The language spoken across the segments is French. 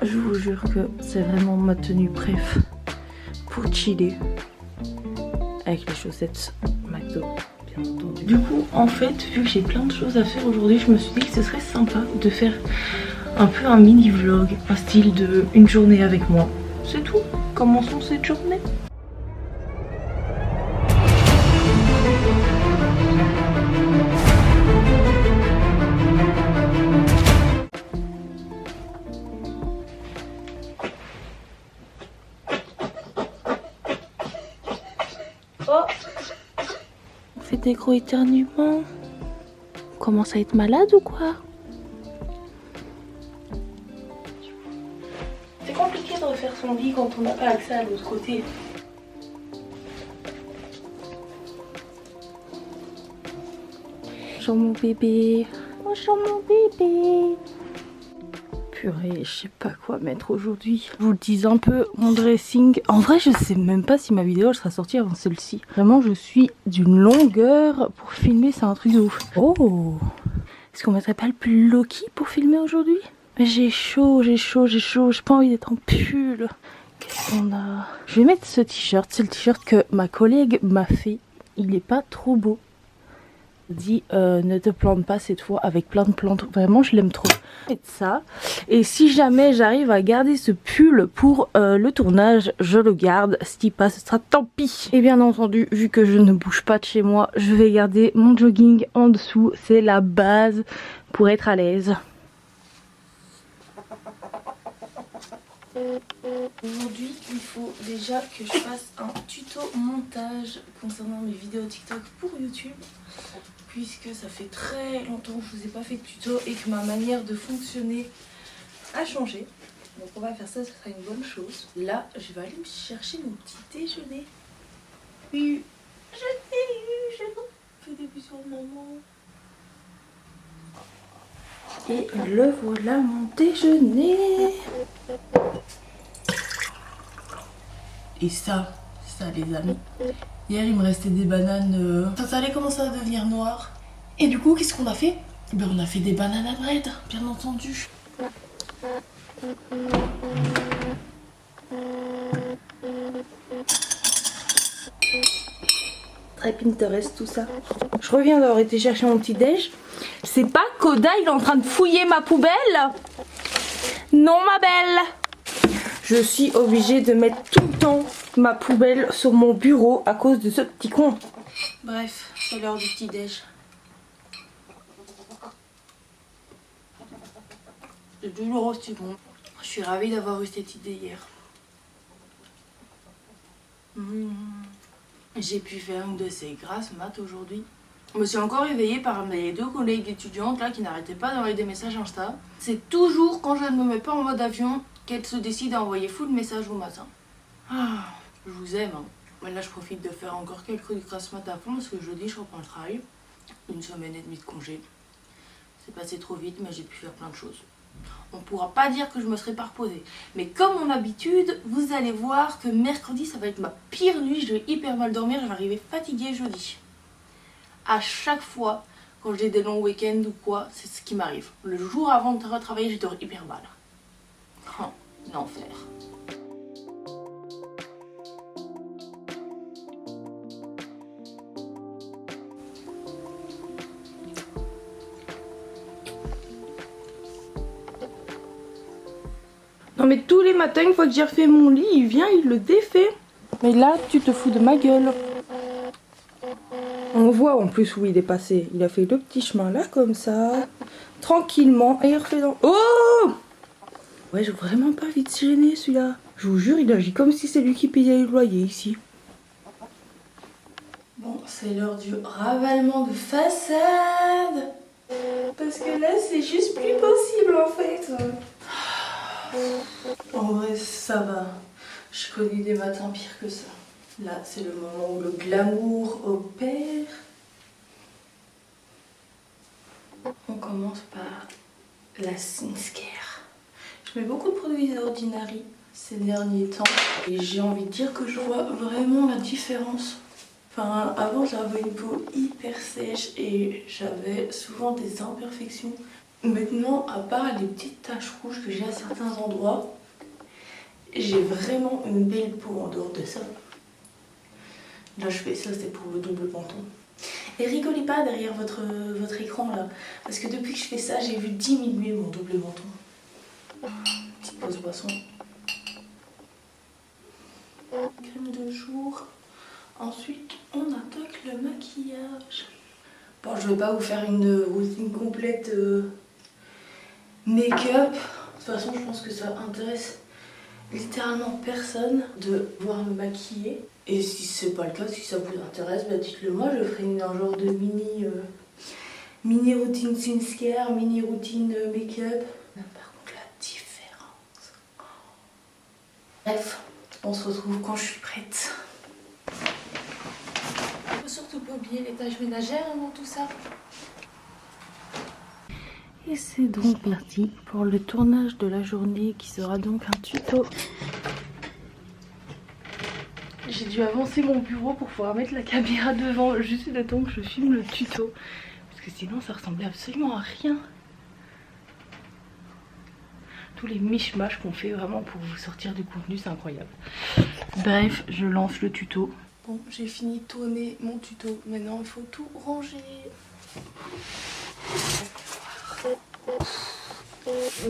Je vous jure que c'est vraiment ma tenue préf pour chiller. Avec les chaussettes McDo, bien entendu. Du coup, en fait, vu que j'ai plein de choses à faire aujourd'hui, je me suis dit que ce serait sympa de faire un peu un mini vlog, un style de une journée avec moi. C'est tout. Commençons cette journée. Oh, on fait des gros éternuements. On commence à être malade ou quoi? C'est compliqué de refaire son lit quand on n'a pas accès à l'autre côté. Bonjour mon bébé. Bonjour mon bébé. Purée, je sais pas quoi mettre aujourd'hui. Je vous le dis un peu, mon dressing. En vrai, je sais même pas si ma vidéo elle sera sortie avant celle-ci. Vraiment, je suis d'une longueur pour filmer, c'est un truc de ouf. Oh, est-ce qu'on mettrait pas le pull Loki pour filmer aujourd'hui? Mais j'ai chaud, j'ai chaud, j'ai chaud. J'ai pas envie d'être en pull. Qu'est-ce qu'on a? Je vais mettre ce t-shirt. C'est le t-shirt que ma collègue m'a fait. Il est pas trop beau. Dit ne te plante pas cette fois avec plein de plantes. Vraiment, je l'aime trop. Et ça. Et si jamais j'arrive à garder ce pull pour le tournage, je le garde. S'il passe, ce sera tant pis. Et bien entendu, vu que je ne bouge pas de chez moi, je vais garder mon jogging en dessous. C'est la base pour être à l'aise. Aujourd'hui, il faut déjà que je fasse un tuto montage concernant mes vidéos TikTok pour YouTube, puisque ça fait très longtemps que je vous ai pas fait de tuto et que ma manière de fonctionner a changé. Donc on va faire ça, ce sera une bonne chose. Là, je vais aller me chercher mon petit déjeuner. Oui, je fais des bisous à maman. Et le voilà mon déjeuner. Et ça les amis, hier il me restait des bananes, ça allait commencer à devenir noir. Et du coup qu'est-ce qu'on a fait? Ben, on a fait des bananes à bread, bien entendu. Très Pinterest tout ça. Je reviens d'avoir été chercher mon petit déj. C'est pas Koda, il est en train de fouiller ma poubelle? Non ma belle. Je suis obligée de mettre tout le temps ma poubelle sur mon bureau à cause de ce petit con. Bref, c'est l'heure du petit déj. C'est toujours aussi bon. Je suis ravie d'avoir eu cette idée hier. J'ai pu faire une de ces grasses maths aujourd'hui. Je me suis encore réveillée par mes deux collègues étudiantes là qui n'arrêtaient pas d'envoyer des messages Insta. C'est toujours quand je ne me mets pas en mode avion qu'elles se décident à envoyer full messages au matin. Ah, je vous aime. Hein. Mais là je profite de faire encore quelques grasses maths à fond parce que jeudi je reprends le travail. 1 semaine et demie de congé. C'est passé trop vite mais j'ai pu faire plein de choses. On pourra pas dire que je me serais pas reposée. Mais comme mon habitude, vous allez voir que mercredi ça va être ma pire nuit. Je vais hyper mal dormir, je vais arriver fatiguée jeudi. À chaque fois, quand j'ai des longs week-ends ou quoi, c'est ce qui m'arrive. Le jour avant de retravailler, je dors hyper mal. Oh, l'enfer. Non mais tous les matins, une fois que j'ai refait mon lit, il vient, il le défait. Mais là, tu te fous de ma gueule. On voit en plus où il est passé. Il a fait le petit chemin là, comme ça. Tranquillement. Et il refait dans... Oh! Ouais, j'ai vraiment pas envie de se gêner celui-là. Je vous jure, il agit comme si c'est lui qui payait le loyer ici. Bon, c'est l'heure du ravalement de façade. Parce que là, c'est juste plus possible en fait. En vrai, ça va. Je connais des matins pires que ça. Là, c'est le moment où le glamour opère. On commence par la skincare. Je mets beaucoup de produits Ordinary ces derniers temps. Et j'ai envie de dire que je vois vraiment la différence. Enfin, avant, j'avais une peau hyper sèche et j'avais souvent des imperfections. Maintenant, à part les petites taches rouges que j'ai à certains endroits, j'ai vraiment une belle peau en dehors de ça. Là je fais ça, c'est pour le double menton. Et rigolez pas derrière votre écran là, parce que depuis que je fais ça, j'ai vu diminuer mon double menton. Petite pause boisson. Crème de jour. Ensuite, on attaque le maquillage. Bon, je vais pas vous faire une routine complète make-up. De toute façon, je pense que ça intéresse littéralement personne de voir me maquiller. Et si c'est pas le cas, si ça vous intéresse, bah dites-le moi, je ferai un genre de mini routine skincare, mini routine make-up. Par contre la différence. Bref, on se retrouve quand je suis prête. Faut surtout pas oublier les tâches ménagères dans tout ça. Et c'est donc parti pour le tournage de la journée qui sera donc un tuto. J'ai dû avancer mon bureau pour pouvoir mettre la caméra devant, juste le temps que je filme le tuto. Parce que sinon ça ressemblait absolument à rien. Tous les mishmash qu'on fait vraiment pour vous sortir du contenu, c'est incroyable. Bref, je lance le tuto. Bon, j'ai fini de tourner mon tuto. Maintenant, il faut tout ranger.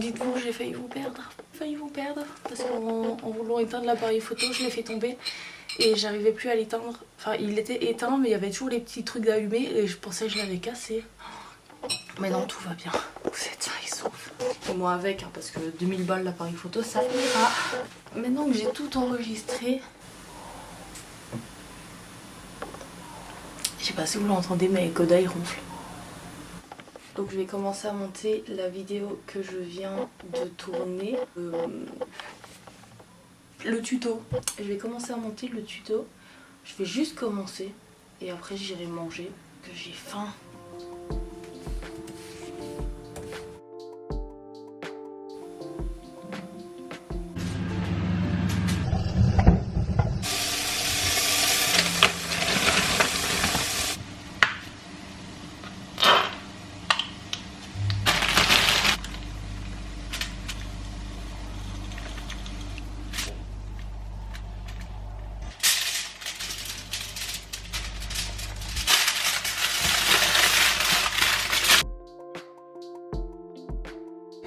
Dites-vous, j'ai failli vous perdre. Parce qu'en voulant éteindre l'appareil photo, je l'ai fait tomber. Et j'arrivais plus à l'éteindre. Enfin, il était éteint, mais il y avait toujours les petits trucs d'allumer. Et je pensais que je l'avais cassé. Mais non, tout va bien. Vous êtes sains et saufs. Et moi avec, hein, parce que 2000 balles l'appareil photo, ça ira. Maintenant que j'ai tout enregistré, je sais pas si vous l'entendez, mais Koda il ronfle. Donc je vais commencer à monter la vidéo que je viens de tourner. Le tuto. Je vais commencer à monter le tuto. Je vais juste commencer et après j'irai manger, que j'ai faim.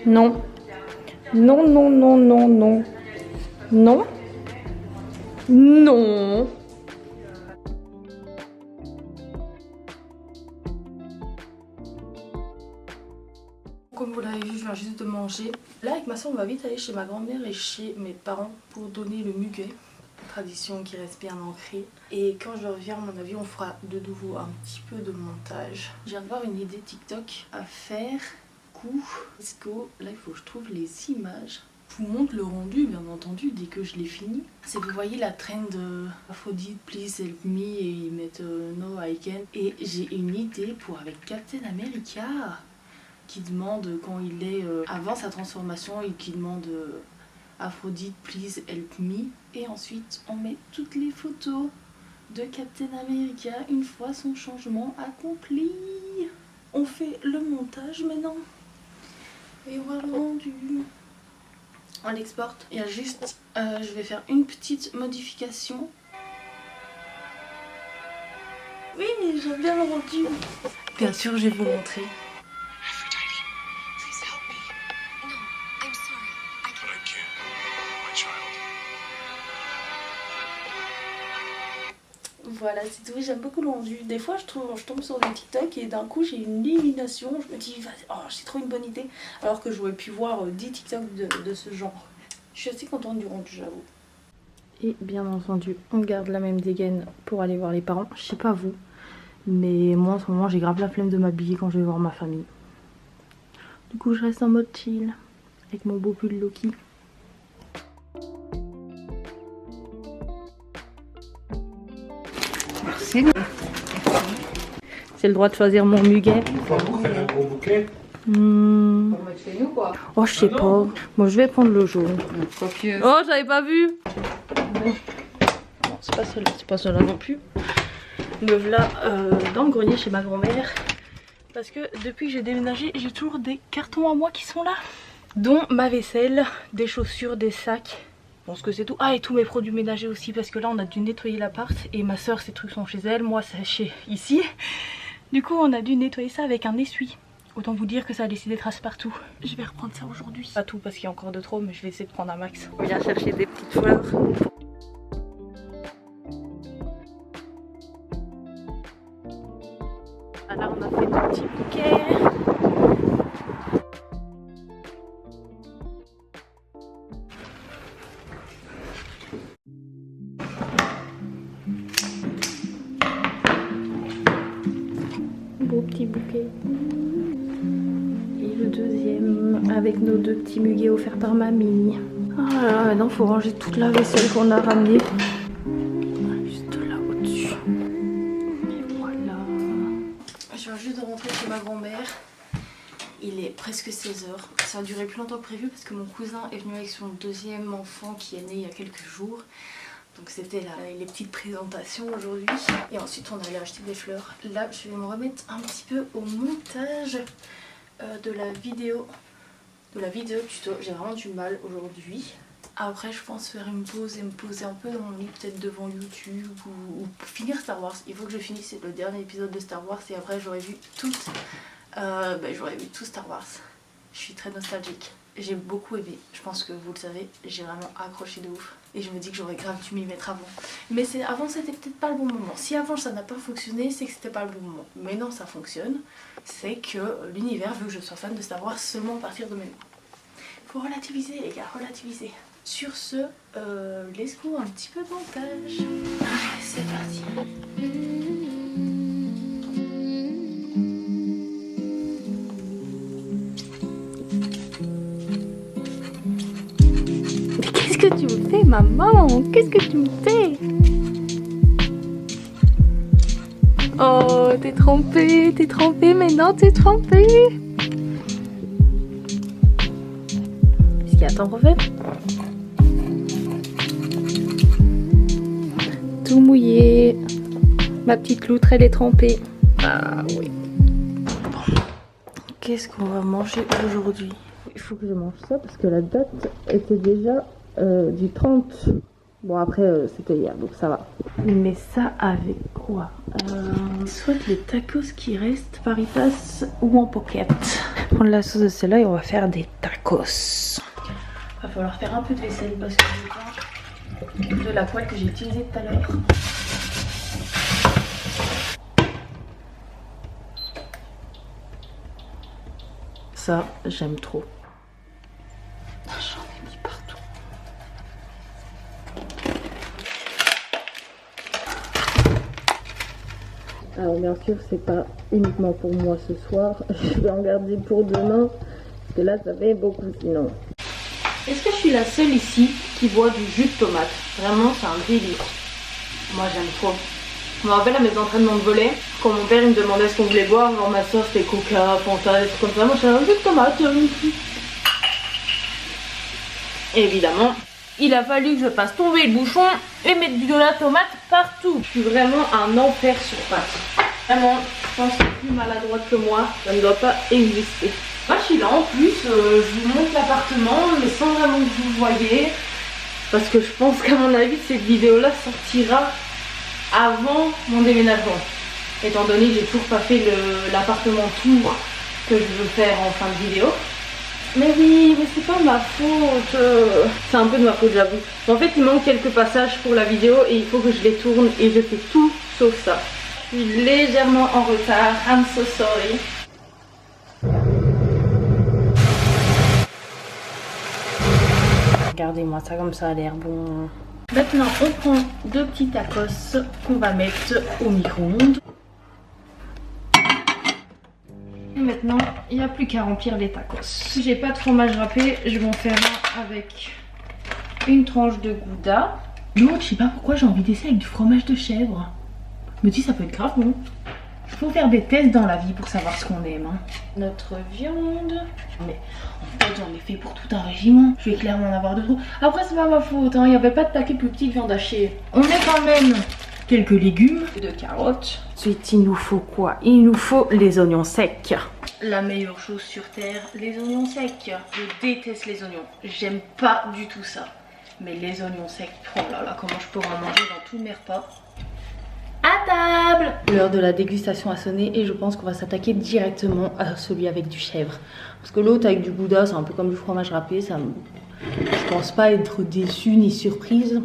Non. Non, non, non, non, non. Non. Non. Comme vous l'avez vu, je viens juste de manger. Là, avec ma soeur, on va vite aller chez ma grand-mère et chez mes parents pour donner le muguet. Tradition qui reste bien ancrée. Et quand je reviens, à mon avis, on fera de nouveau un petit peu de montage. Je viens de voir une idée TikTok à faire. Let's go. Là il faut que je trouve les images. Je vous montre le rendu bien entendu dès que je l'ai fini. C'est que vous voyez la trend Aphrodite please help me et ils mettent no I can. Et j'ai une idée pour avec Captain America qui demande quand il est avant sa transformation et qui demande Aphrodite please help me. Et ensuite on met toutes les photos de Captain America une fois son changement accompli. On fait le montage maintenant. Et voilà le rendu. On l'exporte. Il y a juste, je vais faire une petite modification. Oui, mais j'aime bien le rendu. Bien sûr, je vais vous montrer. Voilà, c'est tout. J'aime beaucoup le rendu. Des fois, je tombe sur des TikTok et d'un coup, j'ai une illumination. Je me dis, oh, j'ai trop une bonne idée. Alors que j'aurais pu voir 10 TikTok de ce genre. Je suis assez contente du rendu, j'avoue. Et bien entendu, on garde la même dégaine pour aller voir les parents. Je sais pas vous, mais moi en ce moment, j'ai grave la flemme de m'habiller quand je vais voir ma famille. Du coup, je reste en mode chill avec mon beau pull Loki. Merci. C'est le droit de choisir mon muguet. Oh, je sais pas. Moi, je vais prendre le jaune. Oh, j'avais pas vu. Non, c'est pas celle-là. C'est pas celle-là non plus. Me voilà dans le grenier chez ma grand-mère. parce que depuis que j'ai déménagé, j'ai toujours des cartons à moi qui sont là. Dont ma vaisselle, des chaussures, des sacs. Je pense que c'est tout. Ah, et tous mes produits ménagers aussi, parce que là on a dû nettoyer l'appart. Et ma soeur, ses trucs sont chez elle, moi c'est chez ici. Du coup on a dû nettoyer ça avec un essuie. Autant vous dire que ça a laissé des traces partout. Je vais reprendre ça aujourd'hui. Pas tout parce qu'il y a encore de trop, mais je vais essayer de prendre un max. On vient chercher des petites fleurs. Là on a fait nos petits bouquets. Beau petit bouquet. Et le deuxième avec nos deux petits muguets offerts par mamie. Ah là là, maintenant il faut ranger toute la vaisselle qu'on a ramenée. Juste là au-dessus. Et voilà. Je viens juste de rentrer chez ma grand-mère. Il est presque 16 h. Ça a duré plus longtemps que prévu parce que mon cousin est venu avec son deuxième enfant qui est né il y a quelques jours. Donc c'était les petites présentations aujourd'hui. Et ensuite on allait acheter des fleurs. Là je vais me remettre un petit peu au montage de la vidéo tuto. J'ai vraiment du mal aujourd'hui. Après je pense faire une pause et me poser un peu dans mon lit, peut-être devant YouTube ou finir Star Wars. Il faut que je finisse le dernier épisode de Star Wars et après j'aurais vu tout Star Wars. Je suis très nostalgique. J'ai beaucoup aimé, je pense que vous le savez, j'ai vraiment accroché de ouf. Et je me dis que j'aurais grave dû m'y mettre avant. Mais avant c'était peut-être pas le bon moment. Si avant ça n'a pas fonctionné, c'est que c'était pas le bon moment. Mais non, ça fonctionne. C'est que l'univers veut que je sois fan de Star Wars seulement à partir de maintenant. Faut relativiser les gars, relativiser. Sur ce, laisse-nous un petit peu de montage. Allez, c'est parti. Qu'est-ce que tu me fais, maman? Qu'est-ce que tu me fais? Oh, t'es trempée, mais non, t'es trempée. Qu'est-ce qu'il y a, t'en refais? Tout mouillé. Ma petite loutre, elle est trempée. Ah oui. Bon. Qu'est-ce qu'on va manger aujourd'hui? Il faut que je mange ça parce que la date était déjà du 30. Bon après c'était hier donc ça va. Mais ça avec quoi? Soit les tacos qui restent Faritas ou en pocket. Prendre la sauce de celle-là et on va faire des tacos. Va falloir faire un peu de vaisselle parce que j'ai pas de la poêle que j'ai utilisée tout à l'heure. Ça j'aime trop. J'en ai mis partout. Alors bien sûr c'est pas uniquement pour moi ce soir, je vais en garder pour demain parce que là ça fait beaucoup sinon. Est-ce que je suis la seule ici qui boit du jus de tomate? Vraiment c'est un délire. Moi j'aime trop. Je me rappelle à mes entraînements de volley, quand mon père il me demandait ce qu'on voulait boire, genre ma soeur c'était Coca, Fanta, des trucs comme ça, moi j'avais un jus de tomate. Et évidemment, il a fallu que je fasse tomber le bouchon et mettre de la tomate partout. Je suis vraiment un enfer sur pattes. Vraiment, je pense que plus maladroite que moi, ça ne doit pas exister. Moi je suis là en plus, je vous montre l'appartement mais sans vraiment que vous le voyez. Parce que je pense qu'à mon avis cette vidéo là sortira avant mon déménagement. Étant donné que j'ai toujours pas fait l'appartement tour que je veux faire en fin de vidéo. Mais oui, mais c'est pas ma faute. C'est un peu de ma faute j'avoue. En fait il manque quelques passages pour la vidéo et il faut que je les tourne et je fais tout sauf ça. Je suis légèrement en retard, I'm so sorry. Regardez-moi ça comme ça a l'air bon. Maintenant on prend deux petits tacos qu'on va mettre au micro-ondes. Et maintenant il n'y a plus qu'à remplir les tacos. Si j'ai pas de fromage râpé, je vais en faire un avec une tranche de gouda. L'autre, je sais pas pourquoi j'ai envie d'essayer avec du fromage de chèvre. Je me dis ça peut être grave bon. Il faut faire des tests dans la vie pour savoir ce qu'on aime. Hein. Notre viande. Mais en fait j'en ai fait pour tout un régiment. Je vais clairement en avoir de trop. Après c'est pas ma faute, hein. Il n'y avait pas de paquet plus petit de viande hachée. On est quand même quelques légumes, de carottes. Ensuite, il nous faut quoi? Il nous faut les oignons secs. La meilleure chose sur terre, les oignons secs. Je déteste les oignons. J'aime pas du tout ça. Mais les oignons secs, oh là là, comment je pourrais en manger dans tous mes repas. À table! L'heure de la dégustation a sonné et je pense qu'on va s'attaquer directement à celui avec du chèvre. Parce que l'autre avec du gouda, c'est un peu comme du fromage râpé. Je pense pas être déçue ni surprise.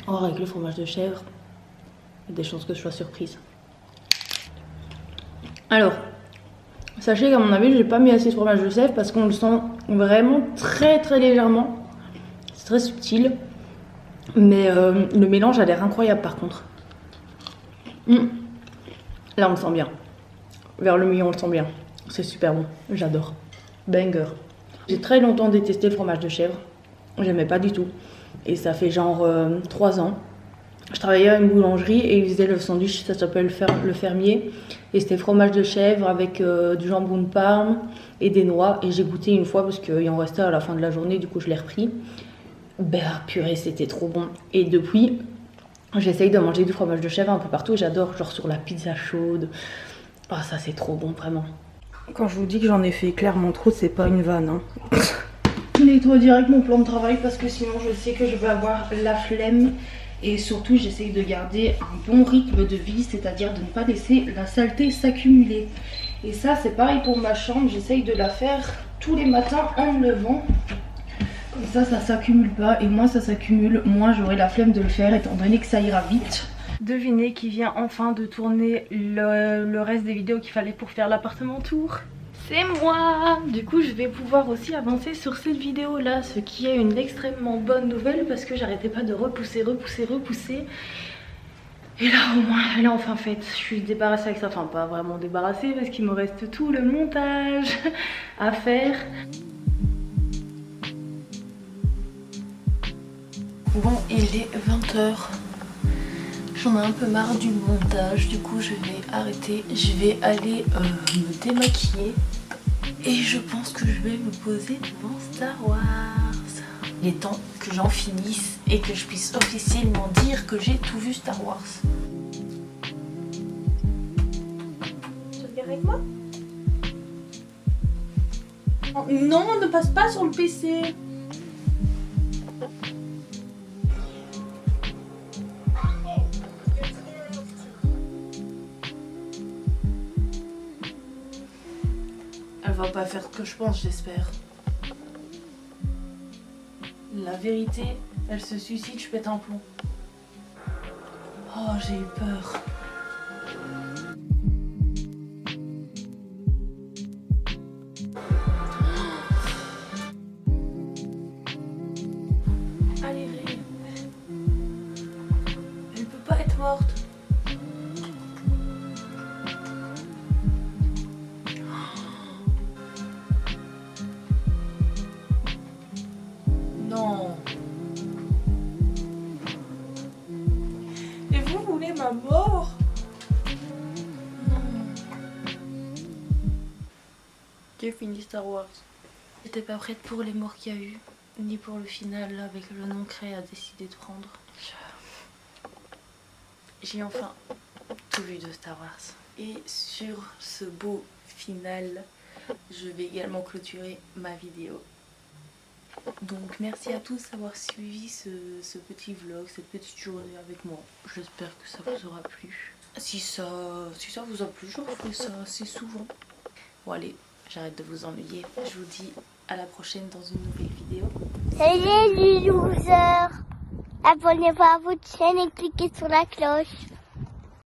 Or, avec le fromage de chèvre, il y a des chances que je sois surprise. Alors, sachez qu'à mon avis, j'ai pas mis assez de fromage de chèvre parce qu'on le sent vraiment très légèrement. C'est très subtil. Mais le mélange a l'air incroyable par contre. Là on le sent bien. Vers le milieu on le sent bien. C'est super bon. J'adore. Banger. J'ai très longtemps détesté le fromage de chèvre. J'aimais pas du tout. Et ça fait genre 3 ans. Je travaillais à une boulangerie et ils faisaient le sandwich, ça s'appelle le fermier. Et c'était fromage de chèvre avec du jambon de Parme et des noix. Et j'ai goûté une fois parce qu'il en restait à la fin de la journée, du coup je l'ai repris. Ben purée, c'était trop bon. Et depuis, j'essaye de manger du fromage de chèvre un peu partout. J'adore, genre sur la pizza chaude. Ah, ça c'est trop bon, vraiment. Quand je vous dis que j'en ai fait clairement trop, c'est pas une vanne. Hein. Je nettoie direct mon plan de travail parce que sinon je sais que je vais avoir la flemme. Et surtout, j'essaye de garder un bon rythme de vie, c'est-à-dire de ne pas laisser la saleté s'accumuler. Et ça, c'est pareil pour ma chambre. J'essaye de la faire tous les matins en me levant. Comme ça, ça s'accumule pas. Et moins ça s'accumule, moins j'aurai la flemme de le faire, étant donné que ça ira vite. Devinez qui vient enfin de tourner le reste des vidéos qu'il fallait pour faire l'appartement tour. C'est moi! Du coup je vais pouvoir aussi avancer sur cette vidéo là, ce qui est une extrêmement bonne nouvelle parce que j'arrêtais pas de repousser. Et là au moins elle est enfin faite. Je suis débarrassée avec ça, enfin pas vraiment débarrassée parce qu'il me reste tout le montage à faire. Bon, il est 20 h. J'en ai un peu marre du montage, du coup je vais arrêter. Je vais aller me démaquiller. Et je pense que je vais me poser devant Star Wars. Il est temps que j'en finisse et que je puisse officiellement dire que j'ai tout vu Star Wars. Tu regardes avec moi? Oh, non, ne passe pas sur le PC. Elle va pas faire ce que je pense, j'espère. La vérité, elle se suicide, je pète un plomb. Oh, j'ai eu peur. Allez, Ray. Elle peut pas être morte. Non. Et vous voulez ma mort? Non. J'ai fini Star Wars. J'étais pas prête pour les morts qu'il y a eu, ni pour le final avec le nom que Ray a décidé de prendre. J'ai enfin tout vu de Star Wars. Et sur ce beau final, je vais également clôturer ma vidéo. Donc merci à tous d'avoir suivi ce petit vlog, cette petite journée avec moi. J'espère que ça vous aura plu. Si ça vous a plu, je referai ça assez souvent. Bon allez, j'arrête de vous ennuyer. Je vous dis à la prochaine dans une nouvelle vidéo. Salut les losers! Abonnez-vous à votre chaîne et cliquez sur la cloche.